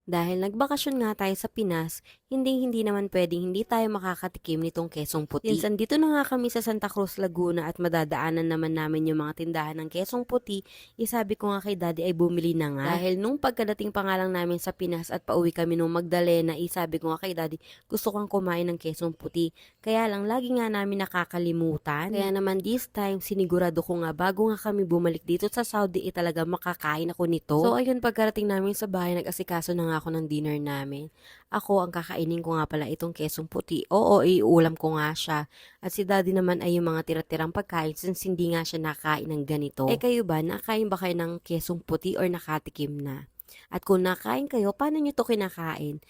Dahil nagbakasyon nga tayo sa Pinas, hindi naman pwedeng hindi tayo makakatikim nitong kesong puti. Minsan dito na nga kami sa Santa Cruz, Laguna at madadaanan naman namin yung mga tindahan ng kesong puti, isabi ko nga kay daddy ay bumili na nga. Dahil nung pagkadating pa nga lang namin sa Pinas at pauwi kami nung Magdalena, isabi ko nga kay daddy, gusto kong kumain ng kesong puti. Kaya lang lagi nga namin nakakalimutan. Kaya naman this time, sinigurado ko nga bago nga kami bumalik dito sa Saudi, talaga makakain ako nito. So ayun, pagkarating namin sa bahay, nag-asikaso na nga ako ng dinner namin. Ako, ang kakainin ko nga pala itong kesong puti. Oo, iulam ko nga siya. At si daddy naman ay yung mga tira-tirang pagkain since hindi nga siya nakain ng ganito. Eh kayo ba, nakain ba kayo ng kesong puti or nakatikim na? At kung nakain kayo, paano nyo to kinakain?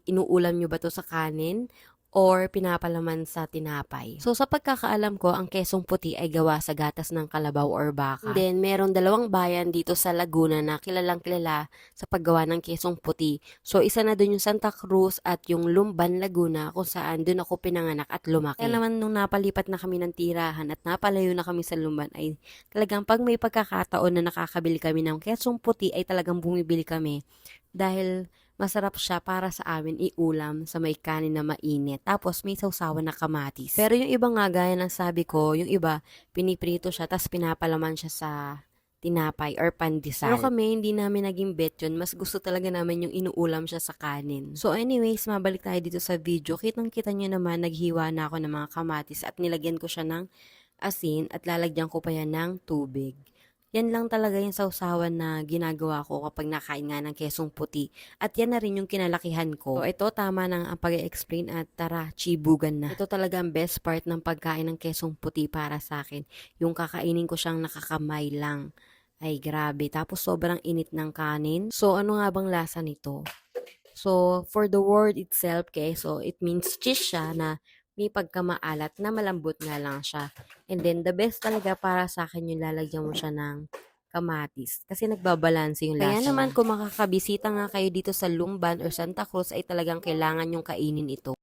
Inuulam nyo ba to sa kanin? Or pinapalaman sa tinapay. So sa pagkakaalam ko, ang kesong puti ay gawa sa gatas ng kalabaw or baka. And then meron dalawang bayan dito sa Laguna na kilalang kilala sa paggawa ng kesong puti. So isa na dun yung Santa Cruz at yung Lumban, Laguna, kung saan dun ako pinanganak at lumaki. Kaya naman nung napalipat na kami ng tirahan at napalayo na kami sa Lumban, ay talagang pag may pagkakataon na nakakabili kami ng kesong puti ay talagang bumibili kami. Dahil masarap siya para sa amin iulam sa may kanin na mainit. Tapos may sausawan na kamatis. Pero yung iba nga, gaya ng sabi ko, yung iba, piniprito siya tapos pinapalaman siya sa tinapay or pandesal. Pero kami, hindi namin naging bet yun. Mas gusto talaga namin yung inuulam siya sa kanin. So anyways, mabalik tayo dito sa video. Kitang-kita nyo naman, naghiwa na ako ng mga kamatis at nilagyan ko siya ng asin at lalagyan ko pa yan ng tubig. Yan lang talaga yung sausawan na ginagawa ko kapag nakain nga ng kesong puti. At yan na rin yung kinalakihan ko. So ito, tama na ang pag-explain at tara, chibugan na. Ito talaga ang best part ng pagkain ng kesong puti para sa akin. Yung kakainin ko siyang nakakamay lang. Ay grabe. Tapos sobrang init ng kanin. So ano nga bang lasa nito? So for the word itself, so it means cheese siya na may pagkamaalat na malambot nga lang siya. And then, the best talaga para sa akin yung lalagyan mo siya ng kamatis. Kasi nagbabalanse yung lasa. Kaya naman kung makakabisita nga kayo dito sa Lumban or Santa Cruz ay talagang kailangan yung kainin ito.